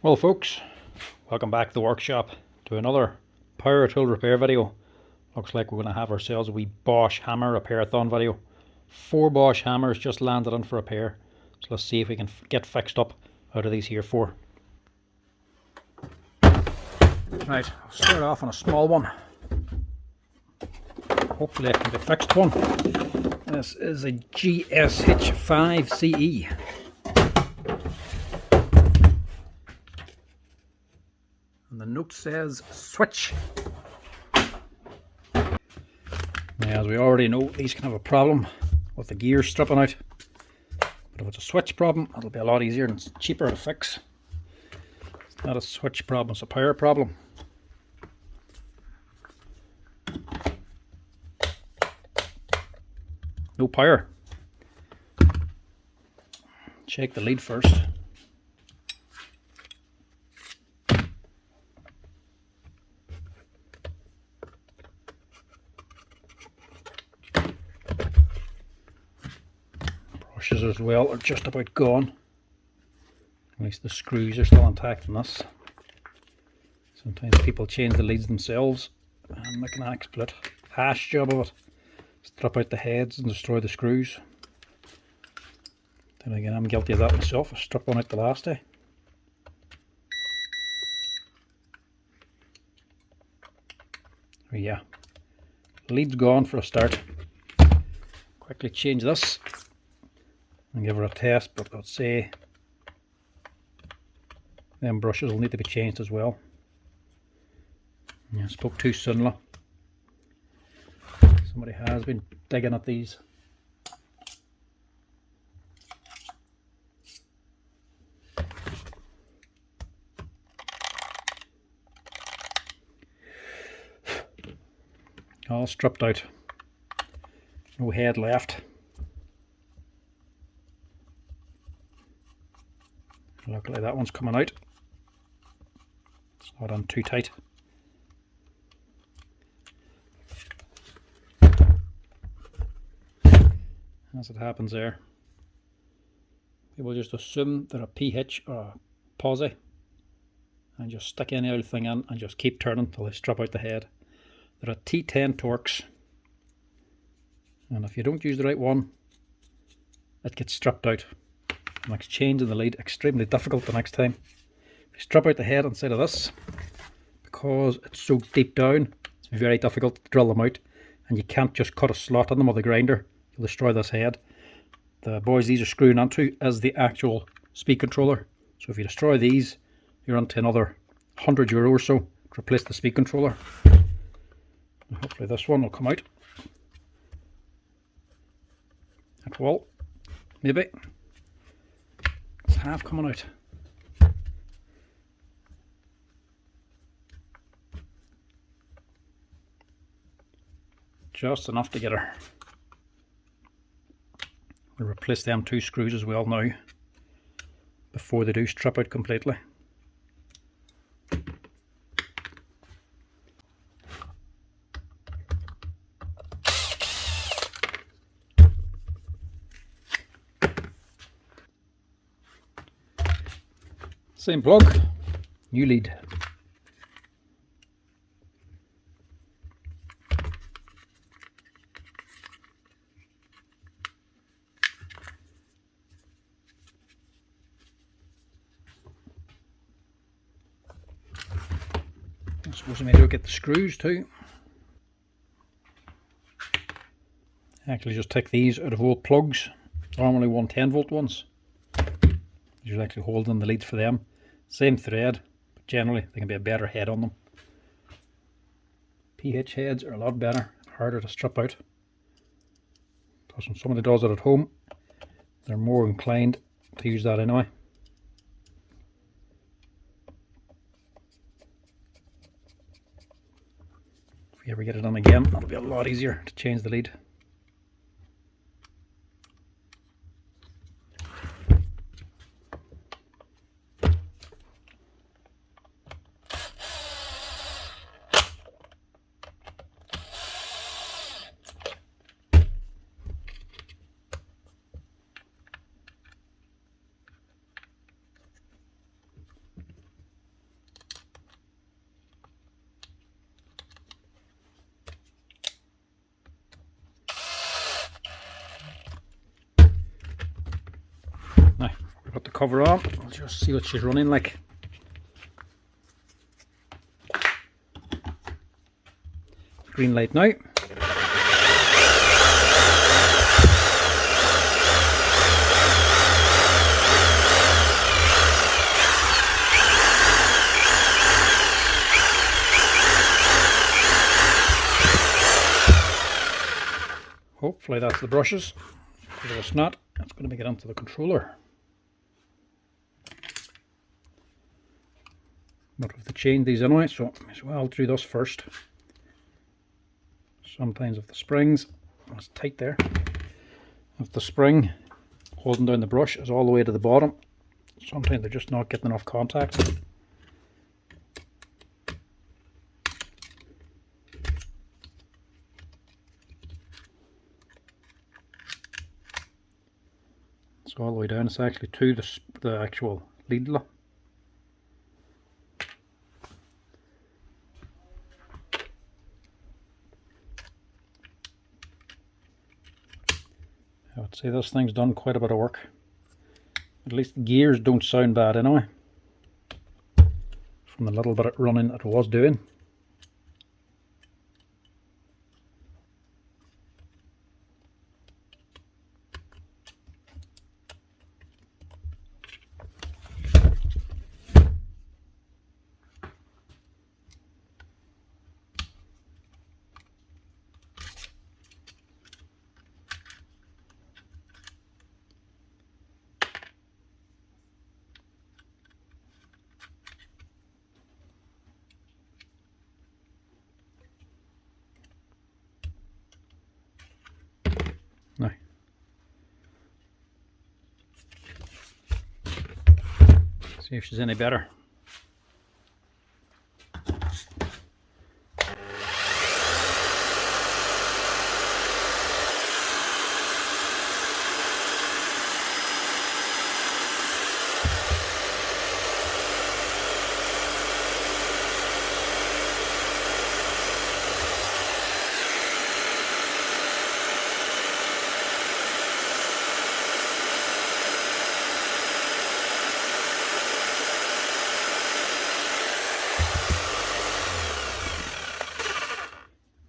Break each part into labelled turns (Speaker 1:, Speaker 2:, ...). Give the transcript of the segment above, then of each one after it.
Speaker 1: Well folks, welcome back to the workshop to another power tool repair video. Looks like we're going to have ourselves a wee Bosch hammer repairathon video. 4 Bosch hammers just landed in for repair. So let's see if we can get fixed up out of these here 4. Right, I'll start off on a small one. Hopefully I can get fixed one. This is a GSH11E. And the note says switch. Now, as we already know, these can have a problem with the gears stripping out. But if it's a switch problem, it'll be a lot easier and it's cheaper to fix. It's not a switch problem, it's a power problem. No power. Check the lead first. Brushes as well are just about gone. At least the screws are still intact in this. Sometimes people change the leads themselves and make an absolute hash job of it. Strip out the heads and destroy the screws. Then again, I'm guilty of that myself. I stripped one out the last day. Oh yeah, lead's gone for a start. Quickly change this and give her a test, but I'd say them brushes will need to be changed as well. Yeah, I spoke too soon. Somebody has been digging at these. All stripped out. No head left. Luckily that one's coming out. It's not on too tight. As it happens there, people just assume they're a P-hitch or a posi and just stick any old thing in and just keep turning until they strip out the head. They're a T10 Torx, and if you don't use the right one, it gets stripped out. Makes changing the lead extremely difficult the next time. If you strip out the head inside of this, because it's so deep down, it's very difficult to drill them out, and you can't just cut a slot in them with a grinder. You'll destroy this head. The boys these are screwing onto is the actual speed controller. So if you destroy these, you're onto another €100 or so to replace the speed controller. And hopefully this one will come out. It will. Maybe. It's half coming out. Just enough to get her. We'll replace them 2 screws as well now before they do strip out completely. Same plug, new lead. I suppose I may do get the screws too. Actually just take these out of old plugs. Normally 110 volt ones. You're actually holding the leads for them. Same thread, but generally there can be a better head on them. PH heads are a lot better, harder to strip out. Plus when somebody does it at home, they're more inclined to use that anyway. If we ever get it on again, it'll be a lot easier to change the lead. cover on. I'll just see what she's running like. Green light now. Hopefully that's the brushes, because if it's not, it's going to make it onto the controller. But we've to change these anyway, so I may as well do this first. Sometimes if the springs, it's tight there, if the spring holding down the brush is all the way to the bottom, sometimes they're just not getting enough contact. So all the way down, it's actually to the actual lead. I would say this thing's done quite a bit of work. At least the gears don't sound bad anyway, from the little bit of running that it was doing. Now, see if she's any better.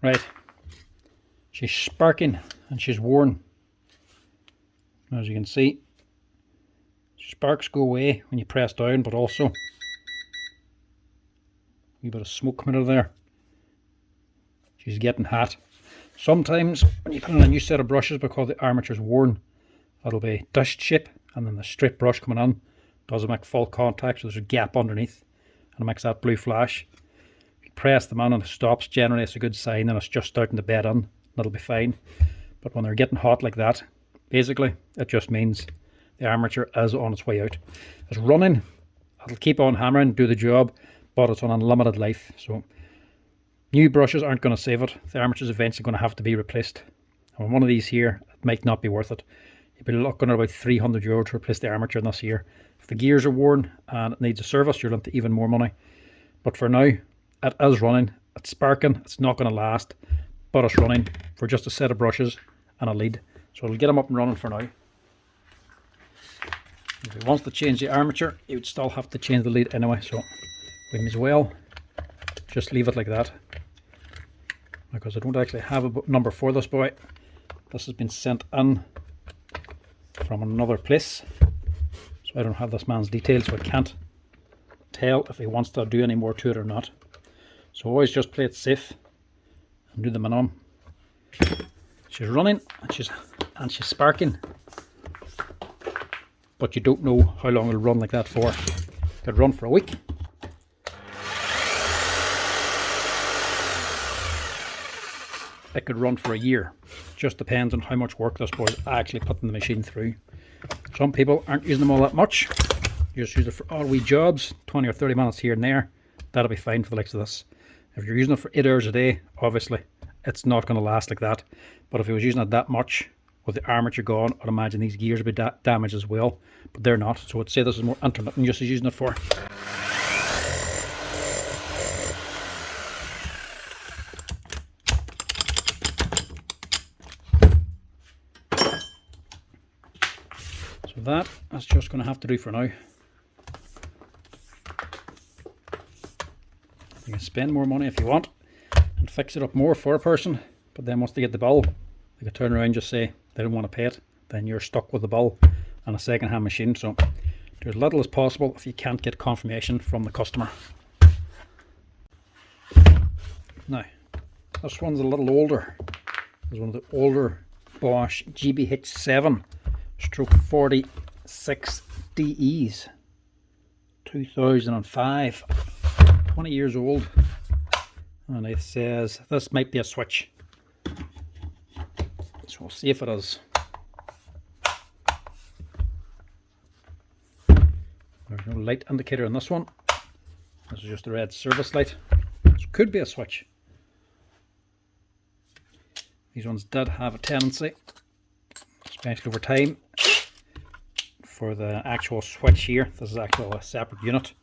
Speaker 1: Right, she's sparking and she's worn. As you can see, sparks go away when you press down, but also a wee bit of smoke coming out of there. She's getting hot. Sometimes when you put in a new set of brushes, because the armature's worn, it'll be dust chip, and then the straight brush coming on doesn't make full contact, so there's a gap underneath and it makes that blue flash. Press them on and it stops. Generally it's a good sign and it's just starting to bed on. That'll be fine. But when they're getting hot like that, basically it just means the armature is on its way out. It's running, it'll keep on hammering, do the job, but it's on unlimited life. So new brushes aren't going to save it. The armature is eventually going to have to be replaced. And with one of these here, it might not be worth it. You'll be looking at about €300 to replace the armature in this year. If the gears are worn and it needs a service, you're into even more money. But for now, it is running, it's sparking, it's not going to last, but it's running for just a set of brushes and a lead. So it'll get them up and running for now. If he wants to change the armature, he would still have to change the lead anyway, so we may as well just leave it like that. Because I don't actually have a number for this boy. This has been sent in from another place. So I don't have this man's details, so I can't tell if he wants to do any more to it or not. So always just play it safe and do the minimum. She's running and she's sparking, but you don't know how long it'll run like that for. It could run for a week. It could run for a year. Just depends on how much work this boy is actually putting the machine through. Some people aren't using them all that much. You just use it for all wee jobs, 20 or 30 minutes here and there. That'll be fine for the likes of this. If you're using it for 8 hours a day, obviously it's not going to last like that. But if he was using it that much with the armature gone, I'd imagine these gears would be damaged as well, but they're not. So I'd say this is more intermittent just as using it for. So So that's just going to have to do for now. You can spend more money if you want and fix it up more for a person, but then once they get the bill, they can turn around and just say they don't want to pay it. Then you're stuck with the bill and a second-hand machine. So do as little as possible if you can't get confirmation from the customer. Now, this one's a little older. It's one of the older Bosch GSH11E 2005, 20 years old, and it says this might be a switch, so we'll see if it is. There's no light indicator on this one. This is just a red service light. This could be a switch. These ones did have a tendency, especially over time, for the actual switch here. This is actually a separate unit.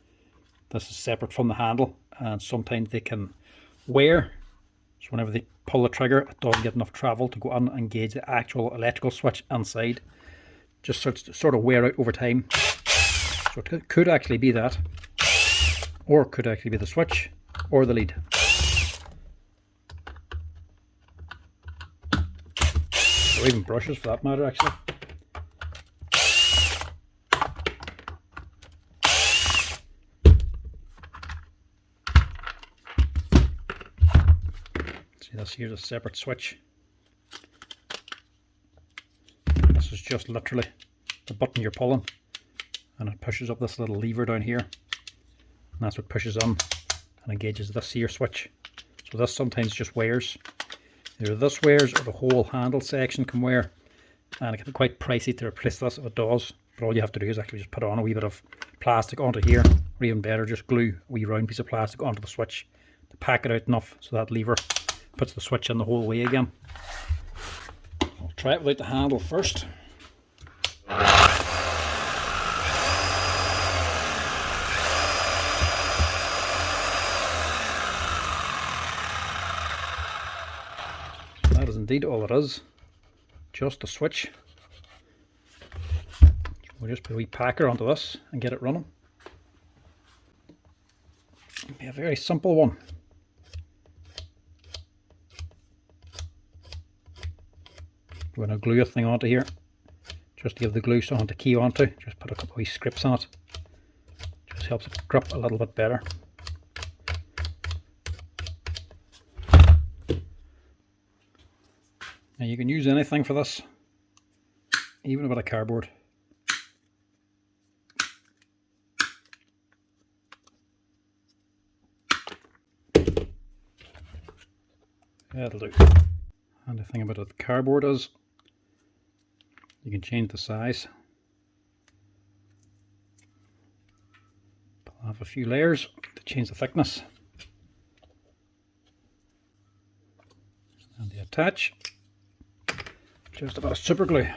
Speaker 1: This is separate from the handle, and sometimes they can wear. So whenever they pull the trigger, it doesn't get enough travel to go on and engage the actual electrical switch inside. Just starts to sort of wear out over time. So it could actually be that, or it could actually be the switch or the lead. Or even brushes for that matter, actually. See, this here's a separate switch. This is just literally the button you're pulling, and it pushes up this little lever down here, and that's what pushes on and engages this here switch. So this sometimes just wears. Either this wears or the whole handle section can wear, and it can be quite pricey to replace this if it does. But all you have to do is actually just put on a wee bit of plastic onto here, or even better, just glue a wee round piece of plastic onto the switch to pack it out enough so that lever puts the switch in the whole way again. I'll try it without the handle first. That is indeed all it is, just a switch. We'll just put a wee packer onto this and get it running. It'll be a very simple one. We're going to glue a thing onto here, just to give the glue something to key onto. Just put a couple of wee scripts on it. Just helps it grip a little bit better. Now you can use anything for this, even a bit of cardboard. That'll do. And the thing about the cardboard is you can change the size. I'll have a few layers to change the thickness. And they attach. Just a bit of super glue.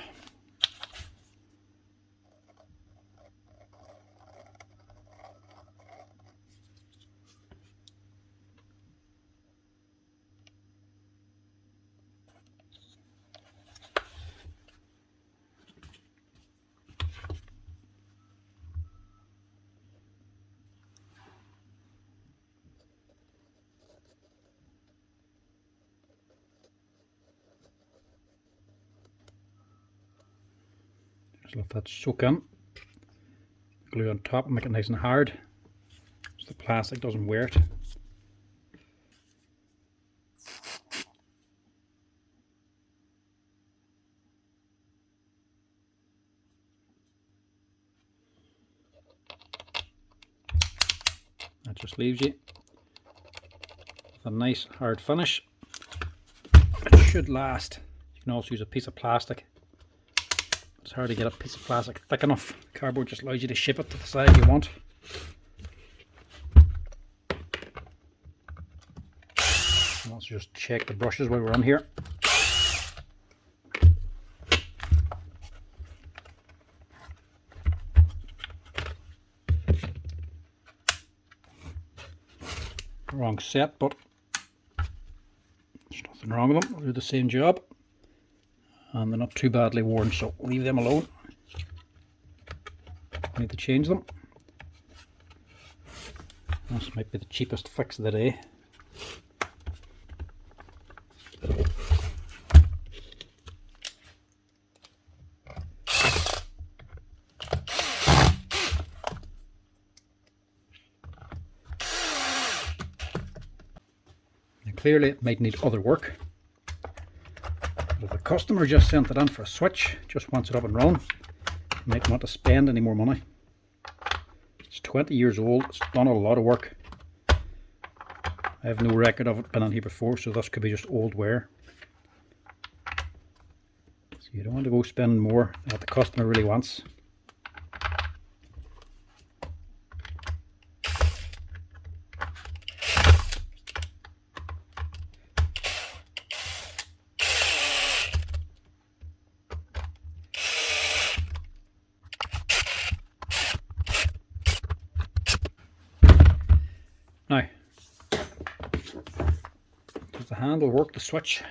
Speaker 1: Just let that soak in. Glue on top and make it nice and hard so the plastic doesn't wear it. That just leaves you with a nice hard finish. It should last. You can also use a piece of plastic. It's hard to get a piece of plastic thick enough. Cardboard just allows you to shape it to the size you want. Let's just check the brushes while we're on here. Wrong set, but there's nothing wrong with them. They'll do the same job. And they're not too badly worn, so leave them alone. need to change them. This might be the cheapest fix of the day. Now clearly it might need other work. But if the customer just sent it in for a switch, just wants it up and running, you might want to spend any more money. It's 20 years old, it's done a lot of work. I have no record of it been on here before, so this could be just old wear. So you don't want to go spending more than what the customer really wants. Now, does the handle work the switch?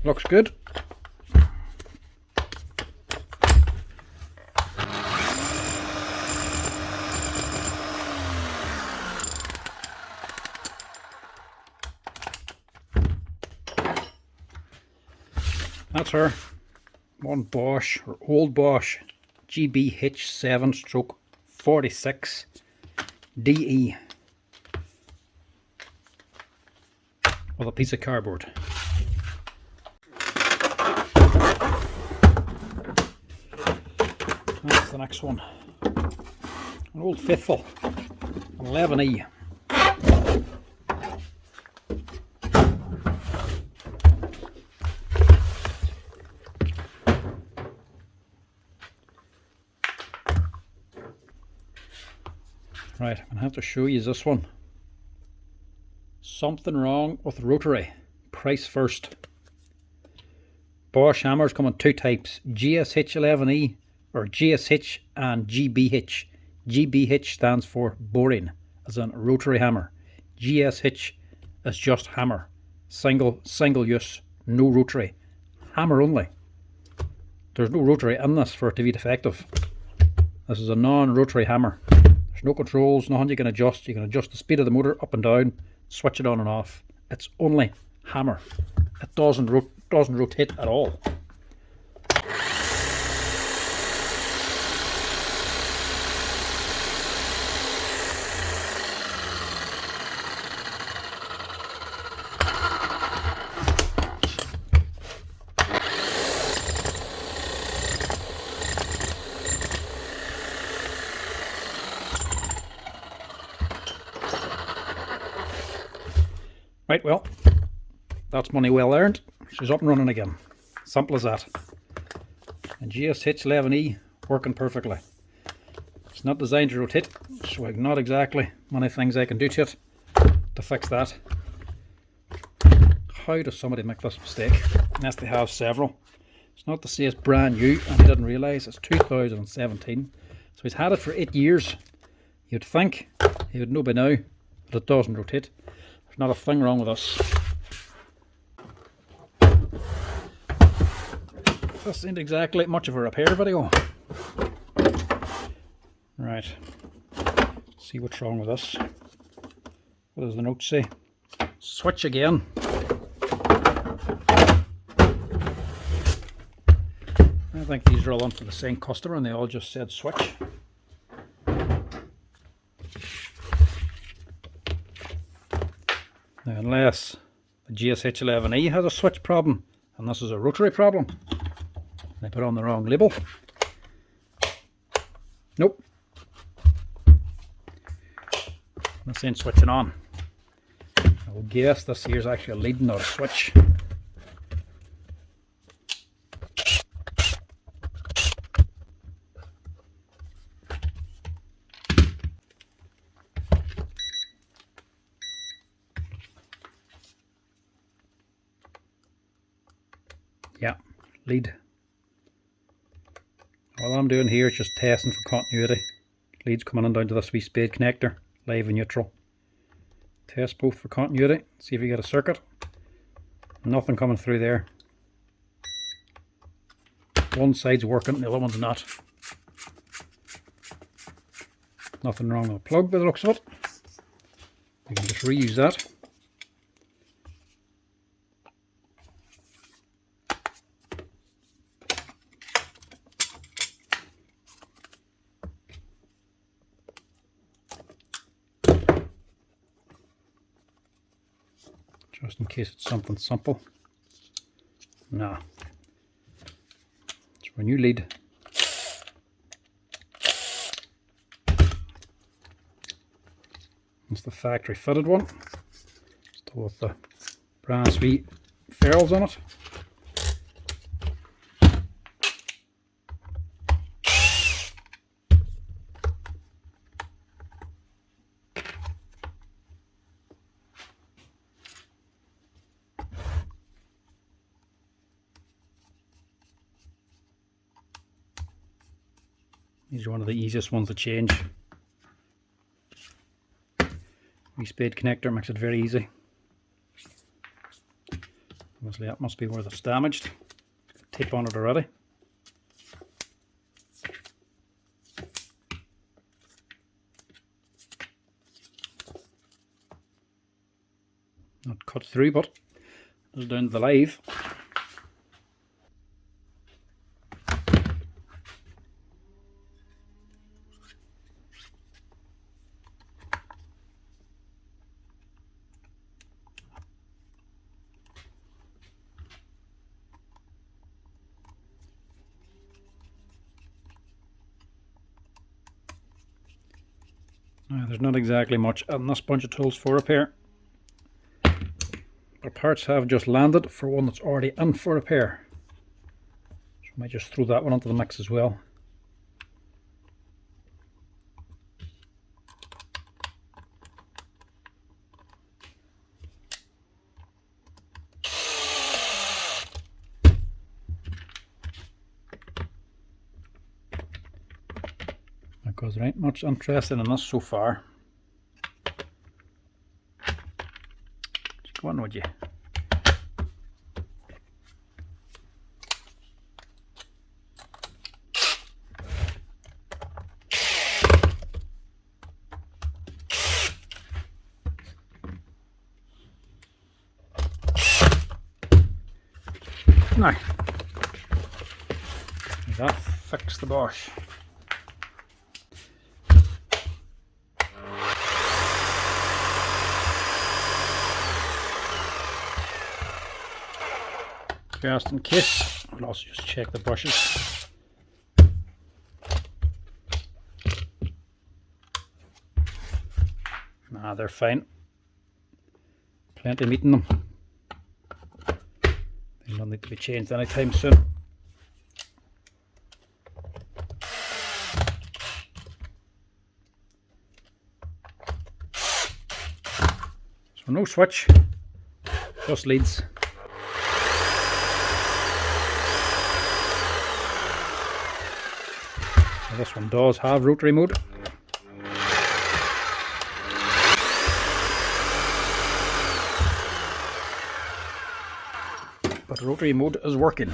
Speaker 1: Looks good. That's her one Bosch, or old Bosch GSH11E with a piece of cardboard. That's the next one. An old faithful 11E. Right, I'm going to have to show you this one. Something wrong with rotary. Price first. Bosch hammers come in two types, GSH11E or GSH and GBH. GBH stands for boring, as in rotary hammer. GSH is just hammer. Single use, no rotary. Hammer only. There's no rotary in this for it to be defective. This is a non-rotary hammer. There's no controls, nothing you can adjust. You can adjust the speed of the motor up and down, switch it on and off. It's only hammer. It doesn't rotate at all. Right, well, that's money well earned. She's up and running again. Simple as that. And GSH11E working perfectly. It's not designed to rotate, so not exactly many things I can do to it to fix that. How does somebody make this mistake? Unless they have several. It's not to say it's brand new and he didn't realise it's 2017. So he's had it for 8 years. You'd think he would know by now that it doesn't rotate. There's not a thing wrong with us. This ain't exactly much of a repair video. Right. See what's wrong with this. What does the note say? Switch again. I think these are all on for the same customer and they all just said switch. Now, unless the GSH11E has a switch problem and this is a rotary problem, they put on the wrong label. Nope. This ain't switching on. I would guess this here's actually a lead, not a switch. Yeah, lead. All I'm doing here is just testing for continuity. leads coming in down to this wee spade connector, live and neutral. Test both for continuity, see if you get a circuit. Nothing coming through there. One side's working, the other one's not. Nothing wrong with the plug by the looks of it. We can just reuse that. Just in case it's something simple. Nah. It's for a new lead. It's the factory fitted one. Still with the brass wee ferrules on it. These are one of the easiest ones to change. Wee spade connector makes it very easy. Obviously that must be where it's damaged. Tape on it already. Not cut through, but it's down to the live. Now, there's not exactly much in this bunch of tools for repair, but parts have just landed for one that's already in for repair, so I might just throw that one into the mix as well. Because there ain't much interest in this so far. Just go on, would you? Now, that fixed the Bosch. Just in case, I'll also just check the brushes. Nah, they're fine. Plenty of meat in them. They don't need to be changed anytime soon. So no switch, just leads. This one does have rotary mode. But rotary mode is working.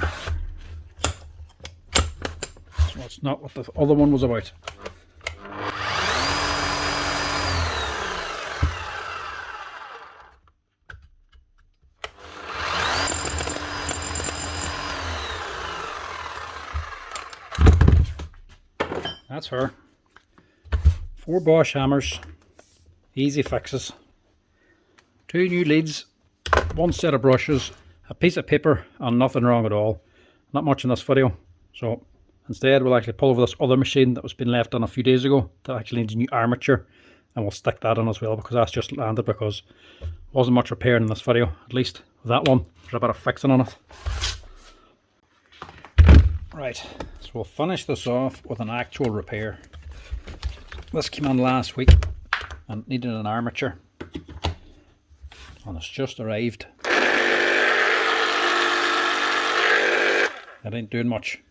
Speaker 1: So it's not what the other one was about. That's her. 4 Bosch hammers, easy fixes, 2 new leads, 1 set of brushes, a piece of paper, and nothing wrong at all. Not much in this video, so instead we'll actually pull over this other machine that was been left on a few days ago that actually needs a new armature, and we'll stick that on as well because that's just landed because there wasn't much repairing in this video. At least with that one, there's a bit of fixing on it. Right, so we'll finish this off with an actual repair. This came in last week and needed an armature, and it's just arrived. It ain't doing much.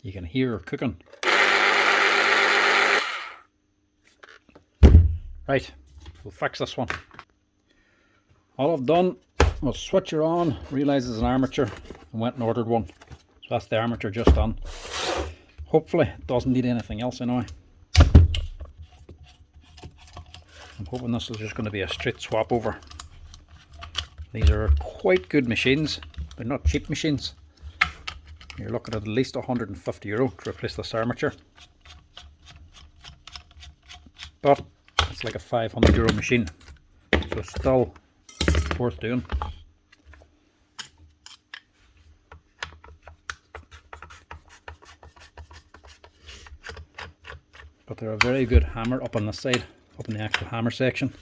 Speaker 1: You can hear her cooking. Right, we'll fix this one. All I've done was switch her on, realise it's an armature, and went and ordered one. So that's the armature just done. Hopefully it doesn't need anything else anyway. I'm hoping this is just going to be a straight swap over. These are quite good machines. They're not cheap machines. You're looking at least €150 to replace this armature. But it's like a €500 machine. So it's still worth doing. But they're a very good hammer up on this side, up in the actual hammer section.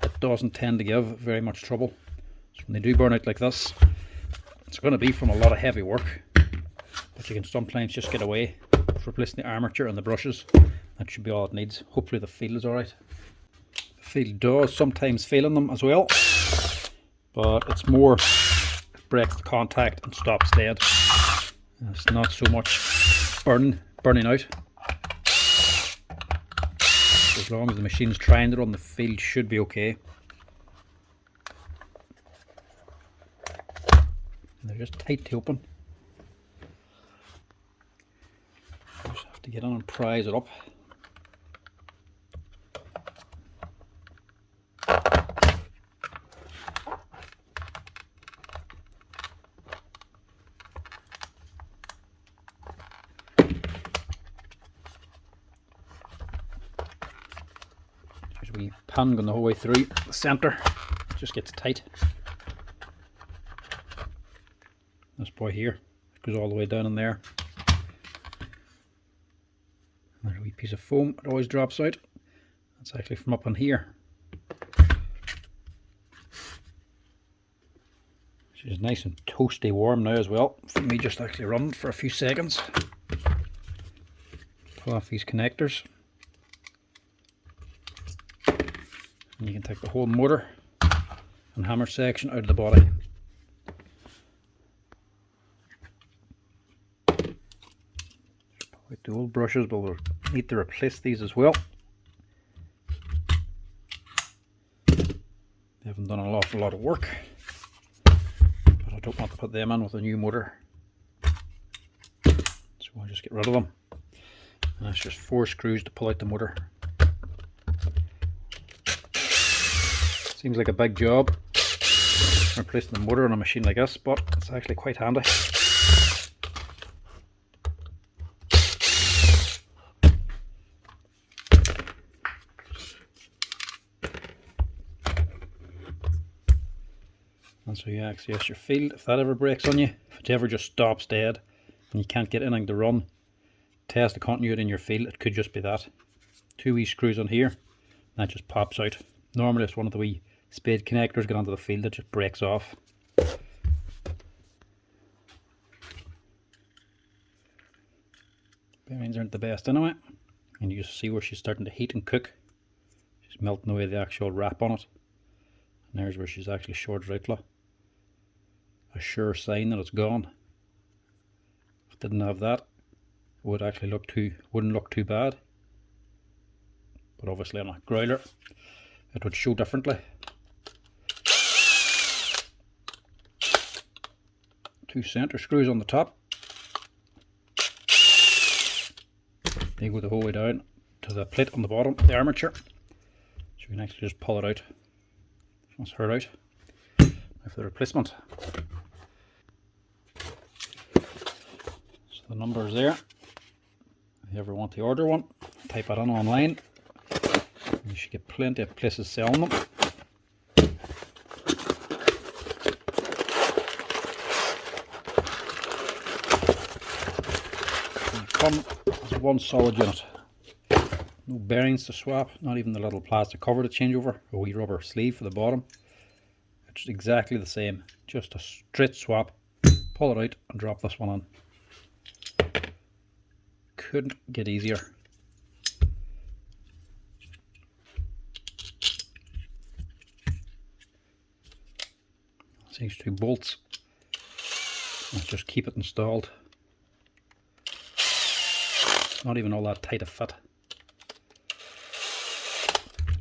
Speaker 1: It doesn't tend to give very much trouble. So when they do burn out like this, it's going to be from a lot of heavy work. But you can sometimes just get away with replacing the armature and the brushes. That should be all it needs. Hopefully the feel is alright. The feel does sometimes fail in them as well. But it's more, it breaks the contact and stops dead. And it's not so much burning out. As long as the machine's trying to run, the feel should be okay. And they're just tight to open. Just have to get on and prise it up. There's a wee pin going the whole way through the centre. It just gets tight. This boy here goes all the way down in there. There's a wee piece of foam, it always drops out. That's actually from up in here. Which is nice and toasty warm now as well. For me just actually run for a few seconds. Pull off these connectors. And you can take the whole motor and hammer section out of the body. Like the old brushes, but we'll need to replace these as well. They haven't done an awful lot of work, but I don't want to put them in with a new motor, so we'll just get rid of them. And that's just 4 screws to pull out the motor. Seems like a big job replacing the motor on a machine like this, but it's actually quite handy. And so you access your field. If that ever breaks on you, if it ever just stops dead and you can't get anything to run, test the continuity in your field. It could just be that. 2 wee screws on here, and that just pops out. Normally it's one of the wee spade connectors get onto the field that just breaks off. Bearings aren't the best anyway, and you just see where she's starting to heat and cook. She's melting away the actual wrap on it, and there's where she's actually shorted out. Look. A sure sign that it's gone. If it didn't have that, it would actually wouldn't look too bad. But obviously on a growler it would show differently. 2 center screws on the top. They go the whole way down to the plate on the bottom, the armature. So you can actually just pull it out. That's her out. Now for the replacement. So the number is there. If you ever want to order one, type it in online. You should get plenty of places selling them. And they come as one solid unit. No bearings to swap, not even the little plastic cover to change over, a wee rubber sleeve for the bottom. It's exactly the same, just a straight swap. Pull it out and drop this one on. Couldn't get easier. These 2 bolts. Let's just keep it installed. not even all that tight a fit,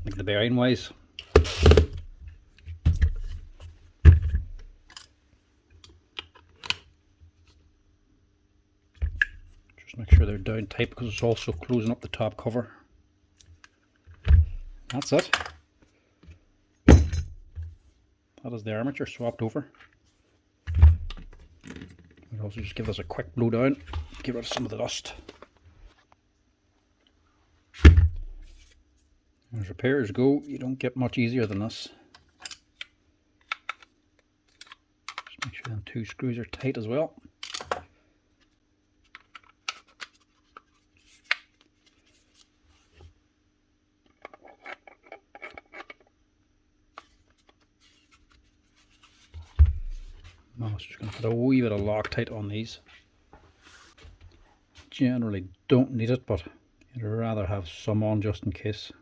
Speaker 1: like the bearing wise. Just make sure they're down tight because it's also closing up the top cover. That's it. That is the armature swapped over. We'll also just give this a quick blow down, get rid of some of the dust. As repairs go, you don't get much easier than this. Just make sure them two screws are tight as well. Now I'm just going to put a wee bit of Loctite on these. Generally don't need it, but I'd rather have some on just in case.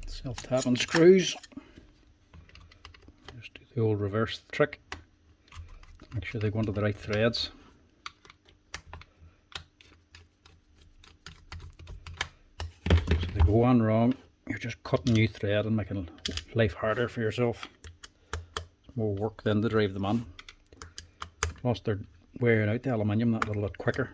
Speaker 1: Self-tapping screws. Just do the old reverse trick. Make sure they go into the right threads. So they go on wrong, you're just cutting new thread and making life harder for yourself. It's more work than to drive them on. Plus they're wearing out the aluminium that little bit quicker.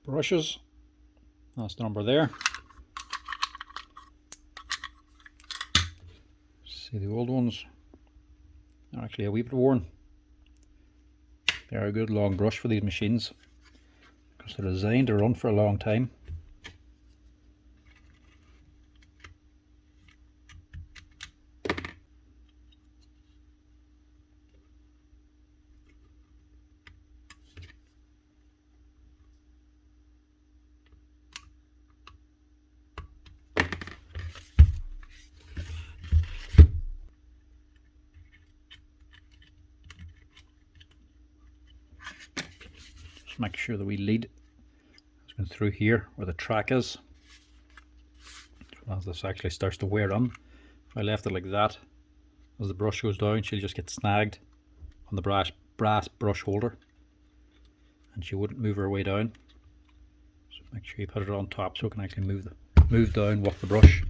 Speaker 1: Brushes, that's the number there. See, the old ones are actually a wee bit worn. They're a good long brush for these machines because they're designed to run for a long time. Make sure the wee lead is going through here where the track is. As this actually starts to wear on, if I left it like that, as the brush goes down, she'll just get snagged on the brass brush holder and she wouldn't move her way down. So make sure you put it on top so it can actually move down with the brush.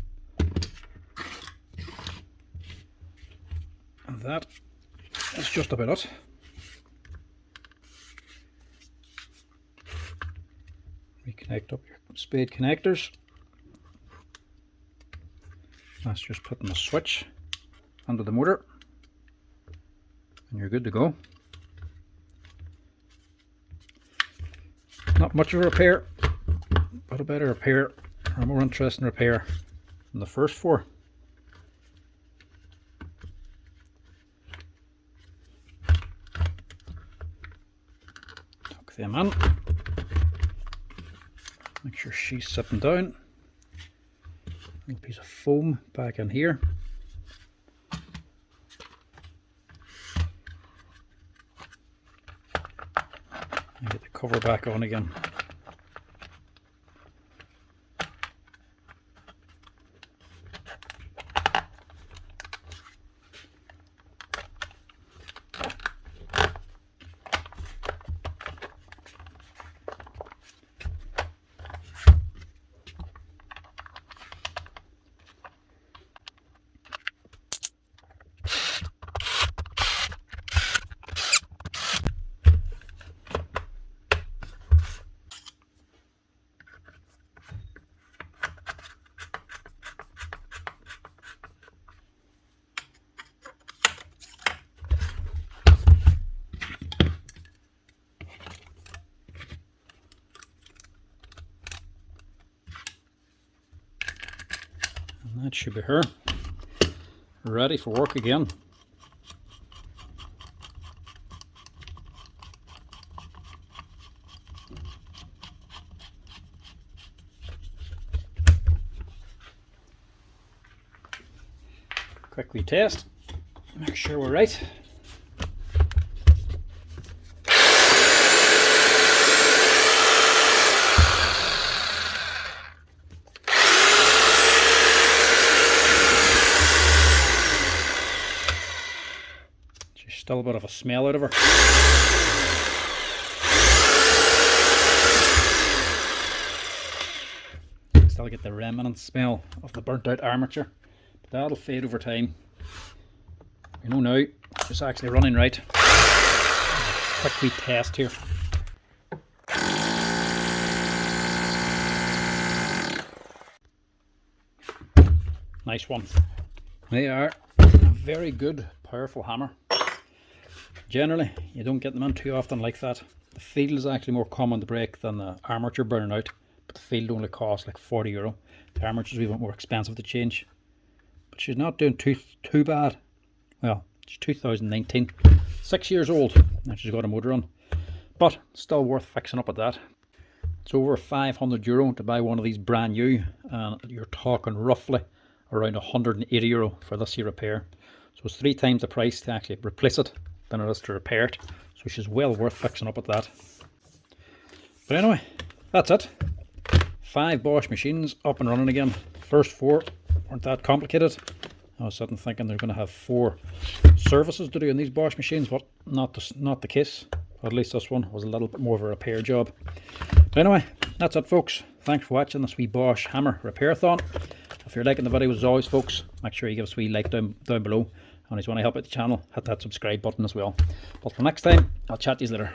Speaker 1: And that's just about it. Reconnect up your spade connectors. That's just putting the switch under the motor and you're good to go. Not much of a repair, but a better repair, or a more interesting repair than the first four. Tuck them in. Make sure she's sitting down. A little piece of foam back in here. And get the cover back on again. That should be her. Ready for work again. Quick retest. Make sure we're right. Still a bit of a smell out of her. Still get the remnant smell of the burnt out armature, but that'll fade over time. You know now, it's actually running right. Quick wee test here. Nice one. They are a very good, powerful hammer. Generally, you don't get them in too often like that. The field is actually more common to break than the armature burning out, but the field only costs like €40. The armature is a bit more expensive to change. But she's not doing too bad. Well, she's 2019, 6 years old, and she's got a motor on. But still worth fixing up at that. It's over €500 to buy one of these brand new, and you're talking roughly around €180 for this here repair. So it's 3 times the price to actually replace it than it is to repair it, so she's well worth fixing up at that. But anyway, that's it. 5 Bosch machines up and running again. First 4 weren't that complicated. I was sitting thinking they're going to have 4 services to do in these Bosch machines, but not the case. At least this one was a little bit more of a repair job. But anyway, that's it folks. Thanks for watching this wee Bosch hammer repairathon. If you're liking the video as always folks, make sure you give us a wee like down below. And if you want to help out the channel, hit that subscribe button as well. But for next time, I'll chat to you later.